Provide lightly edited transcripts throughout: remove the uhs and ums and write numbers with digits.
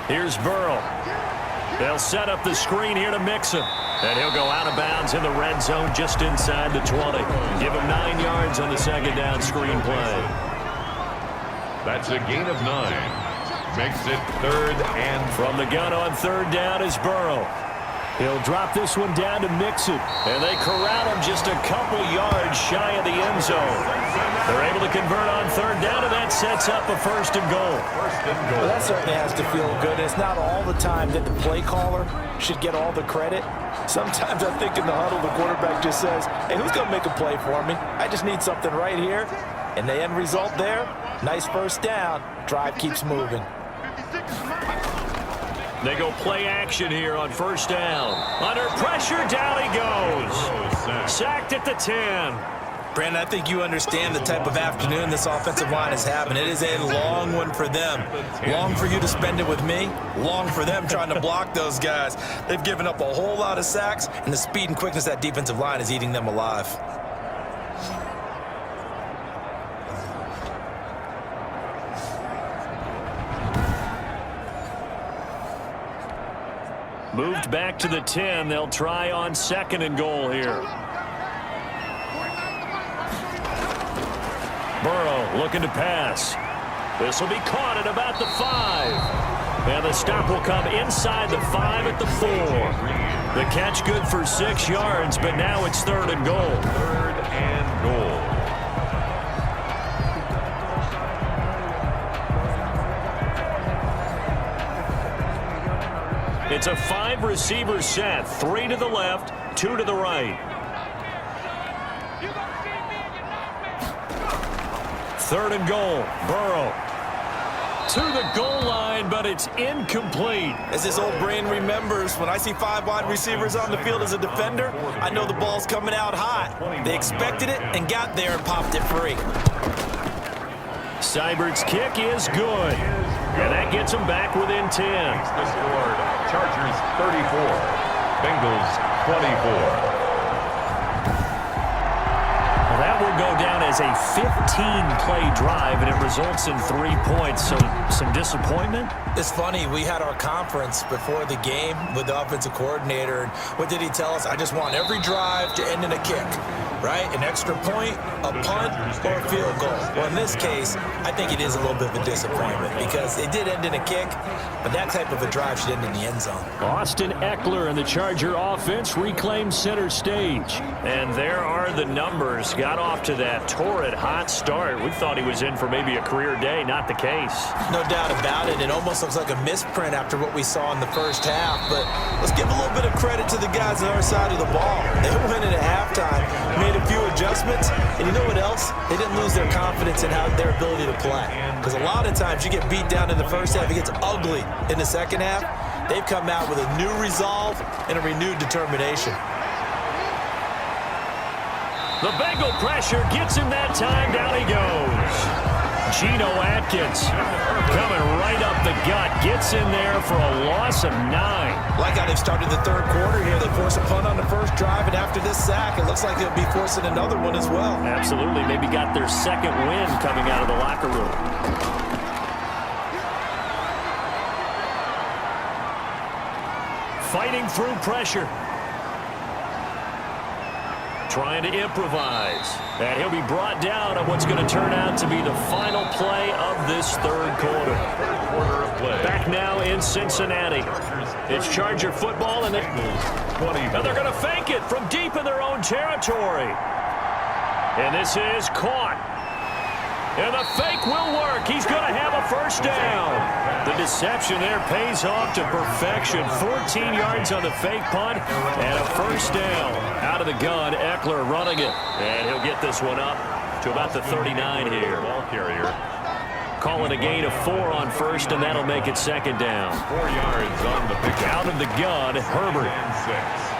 Here's Burrow. They'll set up the screen here to mix him. And he'll go out of bounds in the red zone just inside the 20. Give him 9 yards on the second down screen play. That's a gain of 9. Makes it 3rd and from the gun on 3rd down is Burrow. He'll drop this one down to mix it. And they corral him just a couple yards shy of the end zone. They're able to convert on 3rd down, and that sets up a 1st and goal. Well, that certainly has to feel good. It's not all the time that the play caller should get all the credit. Sometimes I think in the huddle, the quarterback just says, hey, who's going to make a play for me? I just need something right here. And the end result there, nice 1st down. Drive keeps moving. They go play action here on 1st down. Under pressure, down he goes. Sacked at the 10. Brandon, I think you understand the type of afternoon this offensive line is having. It is a long one for them. Long for you to spend it with me. Long for them trying to block those guys. They've given up a whole lot of sacks, and the speed and quickness of that defensive line is eating them alive. Moved back to the 10. They'll try on 2nd and goal here. Burrow looking to pass. This will be caught at about the 5. And the stop will come inside the 5 at the 4. The catch good for 6 yards, but now it's 3rd and goal. 3rd and goal. It's a 5-receiver set. 3 to the left, 2 to the right. 3rd and goal. Burrow to the goal line, but it's incomplete. As this old brain remembers, when I see 5 wide receivers on the field as a defender, I know the ball's coming out hot. They expected it and got there and popped it free. Seibert's kick is good. And that gets him back within 10. The score, Chargers 34, Bengals 24. Well, that will go down as a 15-play drive, and it results in 3 points. So some disappointment? It's funny. We had our conference before the game with the offensive coordinator. And what did he tell us? I just want every drive to end in a kick. Right? An extra point, a punt, or a field goal. Well, in this case, I think it is a little bit of a disappointment because it did end in a kick, but that type of a drive should end in the end zone. Austin Eckler and the Charger offense reclaim center stage. And there are the numbers. Got off to that torrid hot start. We thought he was in for maybe a career day. Not the case. No doubt about it. It almost looks like a misprint after what we saw in the first half. But let's give a little bit of credit to the guys on our side of the ball. They went in at halftime, made a few adjustments, and you know what else? They didn't lose their confidence in their ability to play. Because a lot of times you get beat down in the first half, it gets ugly in the second half. They've come out with a new resolve and a renewed determination. The Bengal pressure gets him that time. Down he goes. Geno Atkins coming right up the gut. Gets in there for a loss of 9. Like how they've started the 3rd quarter here. They force a punt on the first drive, and after this sack, it looks like they'll be forcing another one as well. Absolutely. Maybe got their 2nd win coming out of the locker room. Fighting through pressure. Trying to improvise. And he'll be brought down on what's going to turn out to be the final play of this 3rd quarter. Back now in Cincinnati. It's Charger football, and they're going to fake it from deep in their own territory. And this is caught. And the fake will work. He's going to have a 1st down. The deception there pays off to perfection. 14 yards on the fake punt and a 1st down. Out of the gun, Eckler running it. And he'll get this one up to about the 39 here. Ball carrier. Call it a gain of 4 on 1st, and that'll make it 2nd down. 4 yards on the pick. Out of the gun, Herbert. And 6.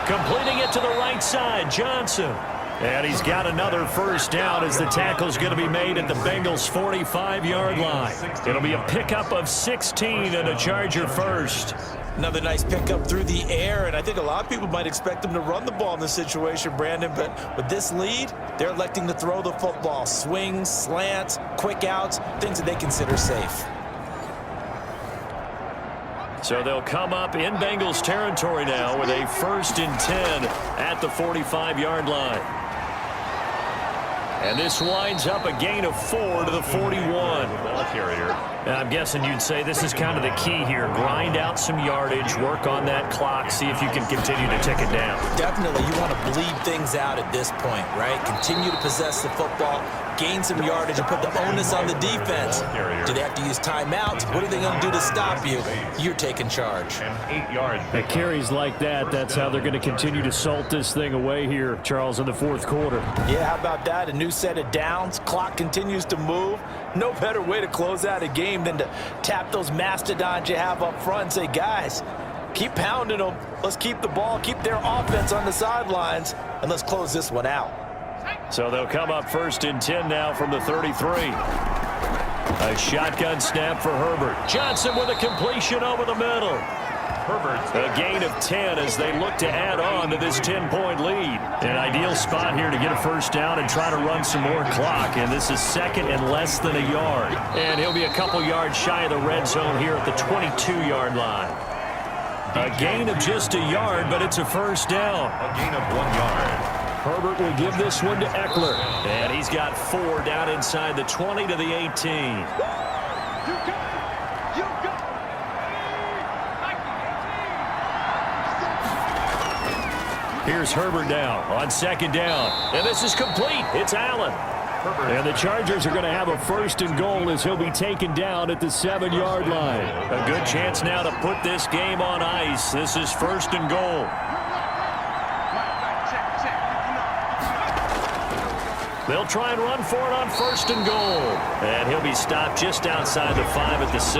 Completing it to the right side, Johnson. And he's got another 1st down as the tackle's going to be made at the Bengals' 45-yard line. It'll be a pickup of 16 and a Charger 1st. Another nice pickup through the air, and I think a lot of people might expect them to run the ball in this situation, Brandon, but with this lead, they're electing to throw the football. Swings, slants, quick outs, things that they consider safe. So they'll come up in Bengals territory now with a 1st and 10 at the 45-yard line. And this winds up a gain of 4 to the 41. Ball carrier. And I'm guessing you'd say this is kind of the key here. Grind out some yardage, work on that clock, see if you can continue to tick it down. Definitely, you want to bleed things out at this point, right? Continue to possess the football, gain some yardage, and put the onus on the defense. Do they have to use timeouts? What are they going to do to stop you? You're taking charge. And 8 yards. At carries like that, that's how they're going to continue to salt this thing away here, Charles, in the 4th quarter. Yeah, how about that? A new set of downs. Clock continues to move. No better way to close out a game than to tap those mastodons you have up front and say, guys, keep pounding them. Let's keep the ball, keep their offense on the sidelines, and let's close this one out. So they'll come up 1st and 10 now from the 33. A shotgun snap for Herbert. Johnson with a completion over the middle. Herbert's A gain of 10 as they look to add on to this 10-point lead. An ideal spot here to get a 1st down and try to run some more clock. And this is 2nd and less than a yard. And he'll be a couple yards shy of the red zone here at the 22-yard line. A gain of just a yard, but it's a 1st down. a gain of 1 yard. Herbert will give this one to Eckler. And he's got 4 down inside the 20 to the 18. Here's Herbert down on 2nd down. And this is complete. It's Allen. And the Chargers are going to have a 1st and goal as he'll be taken down at the 7-yard line. A good chance now to put this game on ice. This is 1st and goal. They'll try and run for it on 1st and goal. And he'll be stopped just outside the 5 at the 6.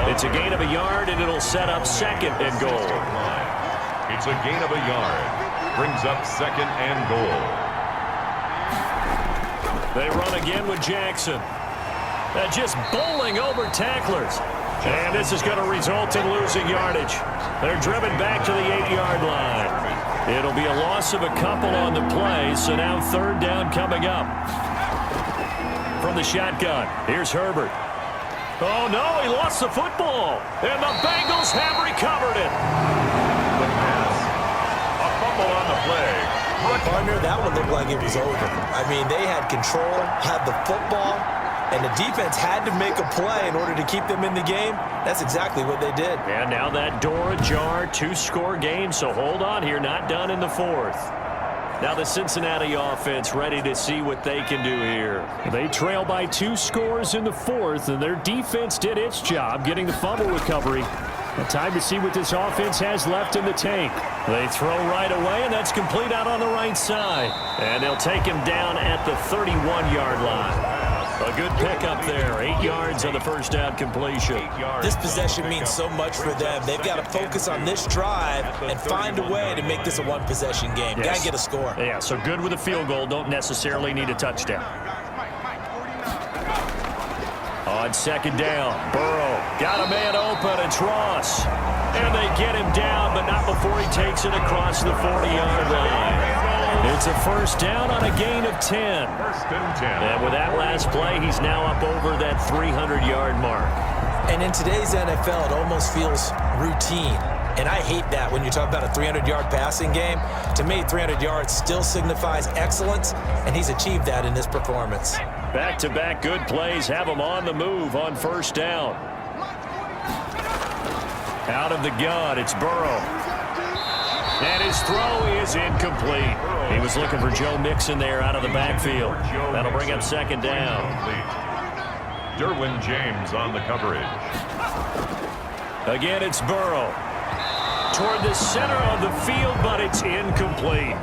It's a gain of a yard, and it'll set up 2nd and goal. It's a gain of a yard. Brings up 2nd and goal. They run again with Jackson. Just bowling over tacklers. And this is going to result in losing yardage. They're driven back to the 8-yard line. It'll be a loss of a couple on the play, so now 3rd down coming up. From the shotgun, here's Herbert. Oh, no, he lost the football. And the Bengals have recovered it. On the play. Partner, that one looked like it was over. I mean, they had control, had the football, and the defense had to make a play in order to keep them in the game. That's exactly what they did. And now that door ajar, 2-score game, so hold on here, not done in the 4th. Now the Cincinnati offense ready to see what they can do here. They trail by 2 scores in the 4th, and their defense did its job getting the fumble recovery. Time to see what this offense has left in the tank. They throw right away, and that's complete out on the right side. And they'll take him down at the 31-yard line. A good pickup there. 8 yards on the 1st down completion. This possession means so much for them. They've got to focus on this drive and find a way to make this a 1-possession game. Yes. Got to get a score. Yeah, so good with a field goal. Don't necessarily need a touchdown. On 2nd down, Burrow got a man open. It's Ross. And they get him down, but not before he takes it across the 40-yard line. It's a 1st down on a gain of 10. 1st and 10. And with that last play, he's now up over that 300-yard mark. And in today's NFL, it almost feels routine. And I hate that when you talk about a 300-yard passing game. To me, 300 yards still signifies excellence, and he's achieved that in this performance. Back-to-back good plays have him on the move on 1st down. Out of the gun, it's Burrow. And his throw is incomplete. He was looking for Joe Mixon there out of the backfield. That'll bring up 2nd down. Derwin James on the coverage. Again, it's Burrow. Toward the center of the field, but it's incomplete.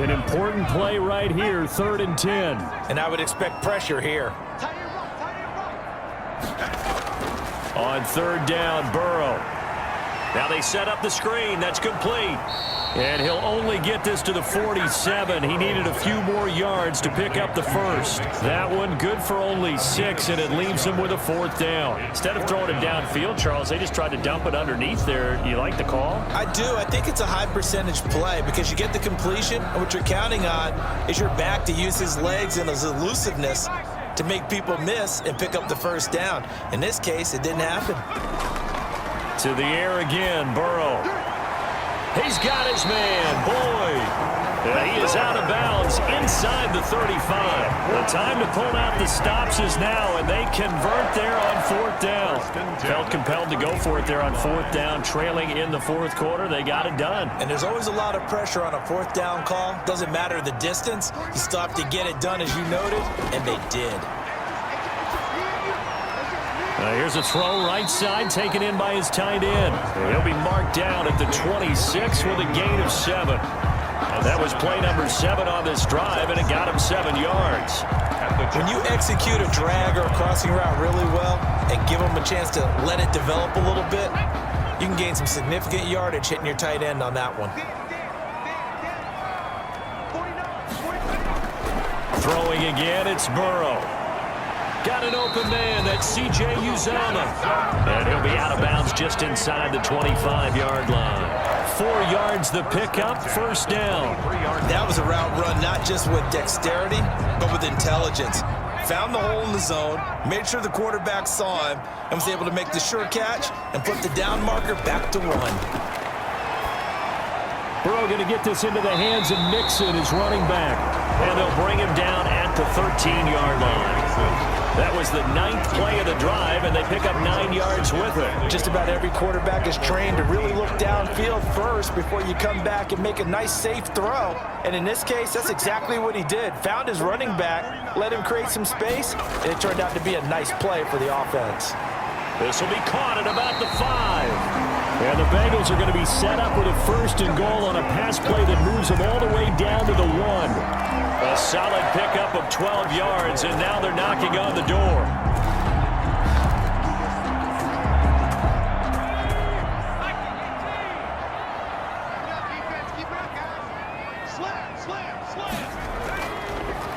An important play right here, 3rd and 10. And I would expect pressure here. On 3rd down, Burrow. Now they set up the screen. That's complete. And he'll only get this to the 47. He needed a few more yards to pick up the first. That one good for only 6, and it leaves him with a 4th down. Instead of throwing it downfield, Charles, they just tried to dump it underneath there. You like the call? I do. I think it's a high percentage play because you get the completion, and what you're counting on is your back to use his legs and his elusiveness to make people miss and pick up the first down. In this case, it didn't happen. To the air again, Burrow. He's got his man, Boyd. He is out of bounds inside the 35. The time to pull out the stops is now, and they convert there on 4th down. Felt compelled to go for it there on 4th down, trailing in the 4th quarter. They got it done. And there's always a lot of pressure on a 4th down call. Doesn't matter the distance. You still have to get it done, as you noted, and they did. Here's a throw right side taken in by his tight end. He'll be marked down at the 26 with a gain of 7. And that was play number 7 on this drive, and it got him 7 yards. When you execute a drag or a crossing route really well and give them a chance to let it develop a little bit, you can gain some significant yardage hitting your tight end on that one. Throwing again, it's Burrow. Got an open man, that's C.J. Uzomah. And he'll be out of bounds just inside the 25-yard line. 4 yards the pickup, 1st down. That was a route run not just with dexterity, but with intelligence. Found the hole in the zone, made sure the quarterback saw him, and was able to make the sure catch and put the down marker back to 1. Burrow going to get this into the hands of Mixon, his running back. And they'll bring him down at the 13-yard line. That was the 9th play of the drive, and they pick up 9 yards with it. Just about every quarterback is trained to really look downfield first before you come back and make a nice, safe throw. And in this case, that's exactly what he did. Found his running back, let him create some space, and it turned out to be a nice play for the offense. This will be caught at about the 5. And the Bengals are going to be set up with a 1st and goal on a pass play that moves them all the way down to the 1. A solid pickup of 12 yards, and now they're knocking on the door.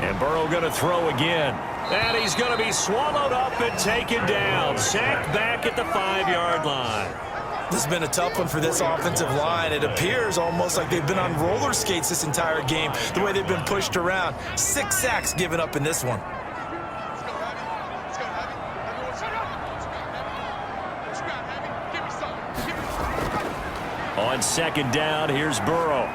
And Burrow going to throw again. And he's going to be swallowed up and taken down. Sacked back at the 5-yard line. This has been a tough one for this offensive line. It appears almost like they've been on roller skates this entire game, the way they've been pushed around. 6 sacks given up in this one. On 2nd down, here's Burrow.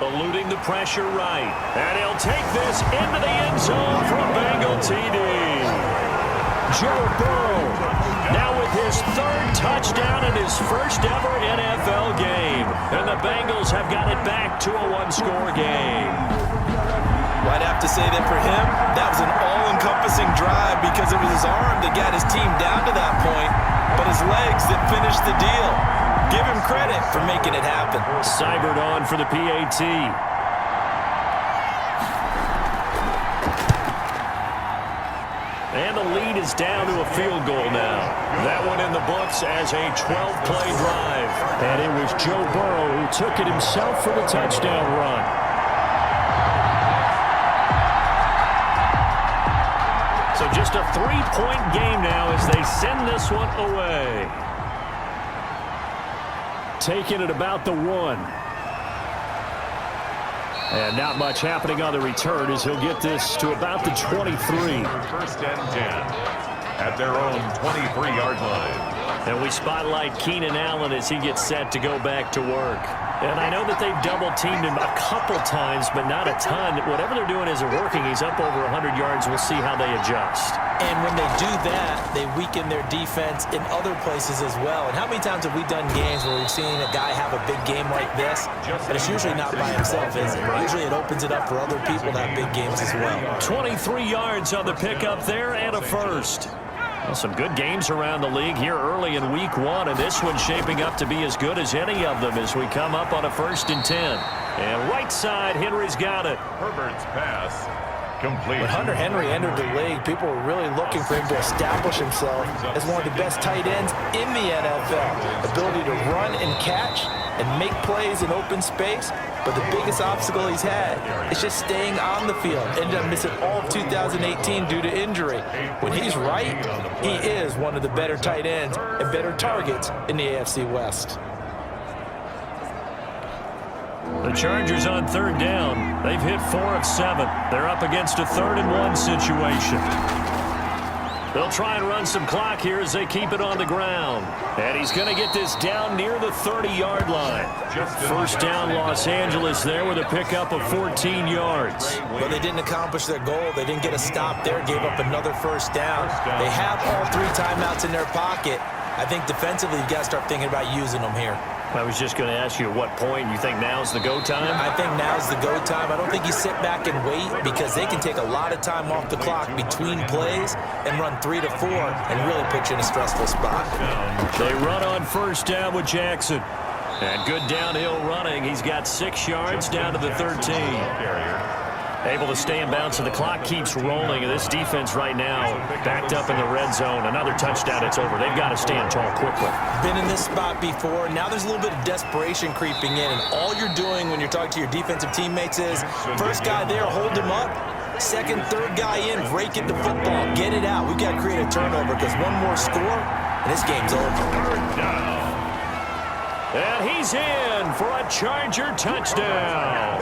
Eluding the pressure right. And he'll take this into the end zone for a Bengal TD. Joe Burrow now with his 3rd touchdown in his 1st ever NFL game. And the Bengals have got it back to a 1-score game. Well, I'd have to say that for him, that was an all-encompassing drive because it was his arm that got his team down to that point, but his legs that finished the deal. Give him credit for making it happen. Seibert on for the PAT. And the lead is down to a field goal now. That one in the books as a 12-play drive. And it was Joe Burrow who took it himself for the touchdown run. So just a 3-point game now as they send this one away. Taking it about the 1. And not much happening on the return as he'll get this to about the 23. 1st and 10 at their own 23-yard line. And we spotlight Keenan Allen as he gets set to go back to work. And I know that they've double-teamed him a couple times, but not a ton. Whatever they're doing isn't working. He's up over 100 yards. We'll see how they adjust. And when they do that, they weaken their defense in other places as well. And how many times have we done games where we've seen a guy have a big game like this? But it's usually not by himself, is it? Usually it opens it up for other people to have big games as well. 23 yards on the pickup there and a 1st. Well, some good games around the league here early in week 1, and this one's shaping up to be as good as any of them as we come up on a 1st and 10. And right side, Henry's got it. Herbert's pass complete. When Hunter Henry entered the league, people were really looking for him to establish himself as one of the best tight ends in the NFL. Ability to run and catch, and make plays in open space, but the biggest obstacle he's had is just staying on the field. Ended up missing all of 2018 due to injury. When he's right, he is one of the better tight ends and better targets in the AFC West. The Chargers on third down. They've hit 4 of 7. They're up against a 3rd and 1 situation. They'll try and run some clock here as they keep it on the ground. And he's going to get this down near the 30-yard line. First down, Los Angeles there with a pickup of 14 yards. But they didn't accomplish their goal. They didn't get a stop there, gave up another first down. They have all 3 timeouts in their pocket. I think defensively, you got to start thinking about using them here. I was just going to ask you at what point you think now's the go time? I think now's the go time. I don't think you sit back and wait because they can take a lot of time off the clock between plays and run 3 to 4 and really put you in a stressful spot. They run on first down with Jackson. And good downhill running. He's got 6 yards down to the 13. Able to stay in bounds, and the clock keeps rolling. And this defense right now backed up in the red zone. Another touchdown, it's over. They've got to stand tall quickly. Been in this spot before. Now there's a little bit of desperation creeping in. And all you're doing when you're talking to your defensive teammates is, first guy there, hold him up. Second, third guy in, break it the football. Get it out. We've got to create a turnover because one more score, and this game's over. And he's in for a Charger touchdown.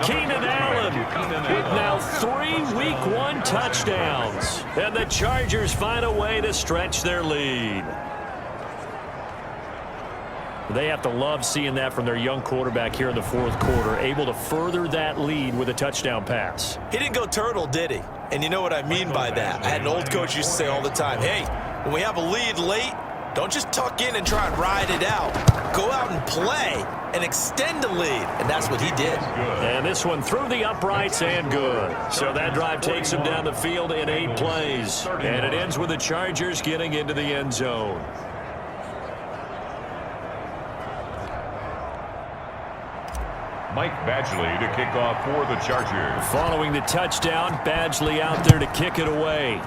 Keenan Allen with now 3 Week 1 touchdowns. And the Chargers find a way to stretch their lead. They have to love seeing that from their young quarterback here in the 4th quarter, able to further that lead with a touchdown pass. He didn't go turtle, did he? And you know what I mean by that. I had an old coach used to say all the time, hey, when we have a lead late, don't just tuck in and try and ride it out. Go out and play and extend the lead. And that's what he did. And this one through the uprights and good. So that drive takes him down the field in 8 plays. And it ends with the Chargers getting into the end zone. Mike Badgley to kick off for the Chargers. Following the touchdown, Badgley out there to kick it away.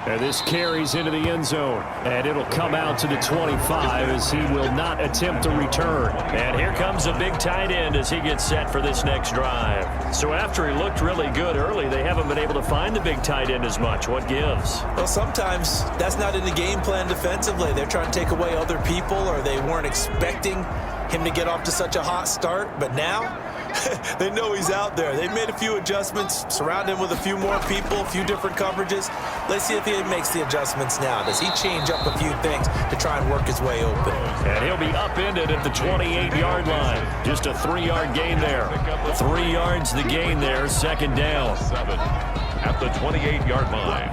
And this carries into the end zone. And it'll come out to the 25 as he will not attempt to return. And here comes a big tight end as he gets set for this next drive. So after he looked really good early, they haven't been able to find the big tight end as much. What gives? Well, sometimes that's not in the game plan defensively. They're trying to take away other people, or they weren't expecting him to get off to such a hot start. But now they know he's out there. They've made a few adjustments, surround him with a few more people, a few different coverages. Let's see if he makes the adjustments now. Does he change up a few things to try and work his way open? And he'll be upended at the 28-yard line. Just a 3-yard gain there. 3 yards the gain there, second down. At the 28-yard line.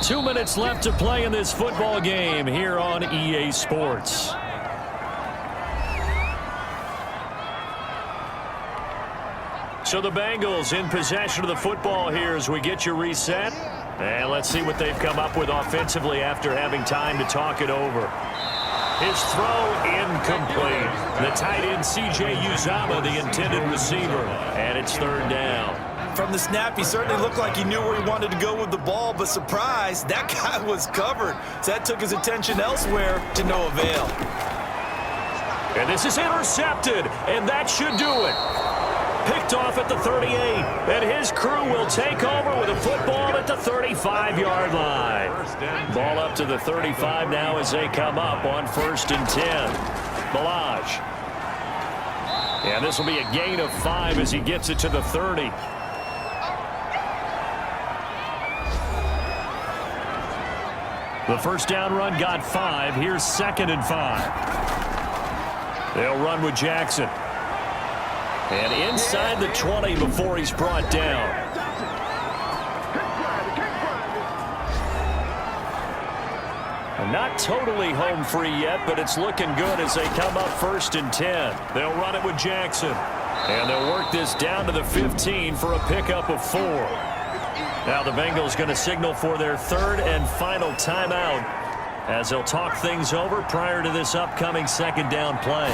2 minutes left to play in this football game here on EA Sports. So the Bengals in possession of the football here as we get you reset. And let's see what they've come up with offensively after having time to talk it over. His throw incomplete. The tight end C.J. Uzomah, the intended receiver. And it's third down. From the snap, he certainly looked like he knew where he wanted to go with the ball, but surprise, that guy was covered. So that took his attention elsewhere to no avail. And this is intercepted, and that should do it. Picked off at the 38, and his crew will take over with a football at the 35-yard line. Ball up to the 35 now as they come up on 1st and 10. Balaj. And this will be a gain of 5 as he gets it to the 30. The first down run got 5. Here's 2nd and 5. They'll run with Jackson. And inside the 20 before he's brought down. And not totally home free yet, but it's looking good as they come up 1st and 10. They'll run it with Jackson. And they'll work this down to the 15 for a pickup of 4. Now the Bengals going to signal for their 3rd and final timeout as they'll talk things over prior to this upcoming 2nd down play.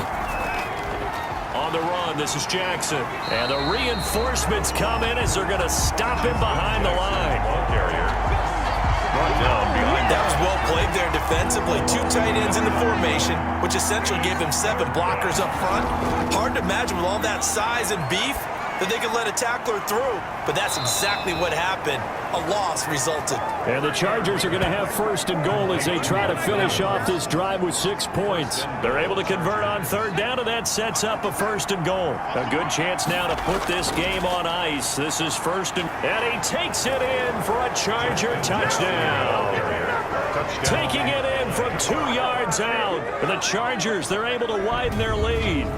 On the run, this is Jackson. And the reinforcements come in as they're going to stop him behind the line. brought down behind. That was well played there defensively. 2 tight ends in the formation, which essentially gave him 7 blockers up front. Hard to imagine with all that size and beef that they could let a tackler through, but that's exactly what happened. A loss resulted. And the Chargers are going to have first and goal as they try to finish off this drive with 6 points. They're able to convert on third down, and that sets up a first and goal. A good chance now to put this game on ice. This is first and he takes it in for a Charger touchdown. Taking it in from 2 yards out. And the Chargers, they're able to widen their lead.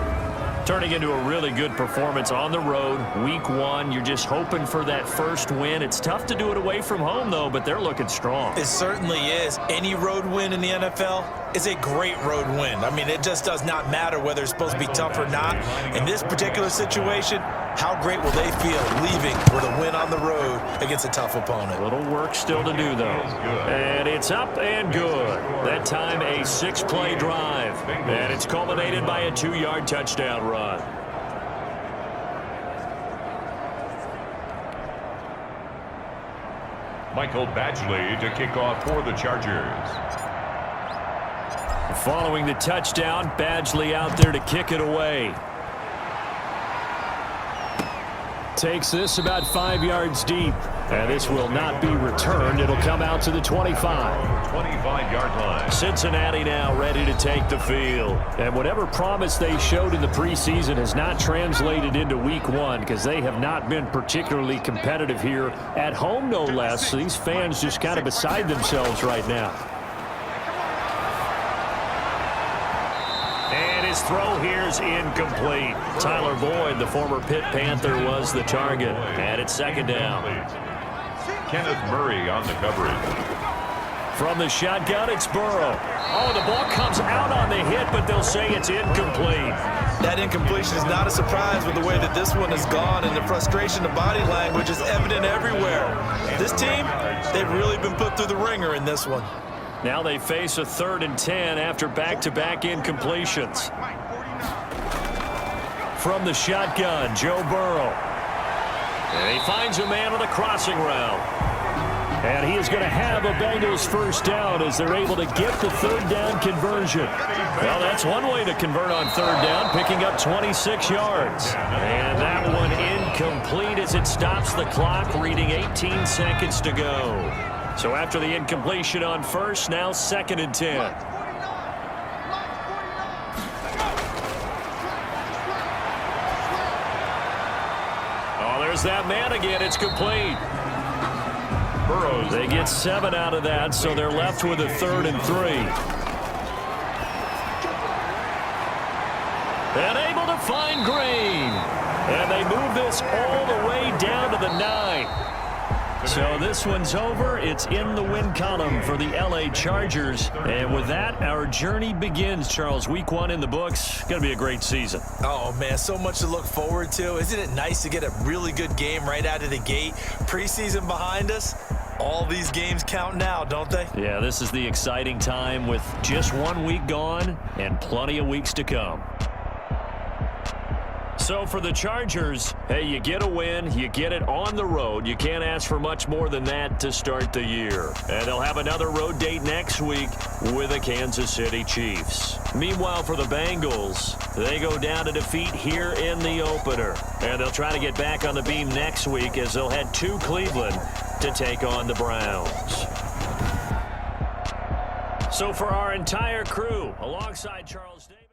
Turning into a really good performance on the road. Week 1, you're just hoping for that first win. It's tough to do it away from home, though, but they're looking strong. It certainly is. Any road win in the NFL is a great road win. I mean, it just does not matter whether it's supposed to be tough or not. In this particular situation, how great will they feel leaving with a win on the road against a tough opponent? A little work still to do, though. And it's up and good. That time a 6-play drive. And it's culminated by a 2-yard touchdown run. Michael Badgley to kick off for the Chargers. Following the touchdown, Badgley out there to kick it away. Takes this about 5 yards deep. And this will not be returned. It'll come out to the 25. 25-yard line. Cincinnati now ready to take the field. And whatever promise they showed in the preseason has not translated into week 1 because they have not been particularly competitive here at home, no less. So these fans just kind of beside themselves right now. And his throw here is incomplete. Tyler Boyd, the former Pitt Panther, was the target. And it's second down. Kenneth Murray on the coverage. From the shotgun, it's Burrow. Oh, the ball comes out on the hit, but they'll say it's incomplete. That incompletion is not a surprise with the way that this one has gone, and the frustration of body language is evident everywhere. This team, they've really been put through the ringer in this one. Now they face a 3rd and 10 after back-to-back incompletions. From the shotgun, Joe Burrow. And he finds a man on the crossing route. And he is going to have a Bengals first down as they're able to get the 3rd down conversion. Well, that's one way to convert on 3rd down, picking up 26 yards. And that one incomplete as it stops the clock, reading 18 seconds to go. So after the incompletion on first, now 2nd and 10. There's that man again. It's complete. Burrows. They get 7 out of that, so they're left with a 3rd and 3. And able to find Green. And they move this all the way down to the 9. So this one's over. It's in the win column for the LA Chargers. And with that, our journey begins, Charles. Week 1 in the books. Going to be a great season. Oh, man, so much to look forward to. Isn't it nice to get a really good game right out of the gate? Preseason behind us. All these games count now, don't they? Yeah, this is the exciting time with just 1 week gone and plenty of weeks to come. So for the Chargers, hey, you get a win, you get it on the road. You can't ask for much more than that to start the year. And they'll have another road date next week with the Kansas City Chiefs. Meanwhile, for the Bengals, they go down to defeat here in the opener. And they'll try to get back on the beam next week as they'll head to Cleveland to take on the Browns. So for our entire crew, alongside Charles Davis.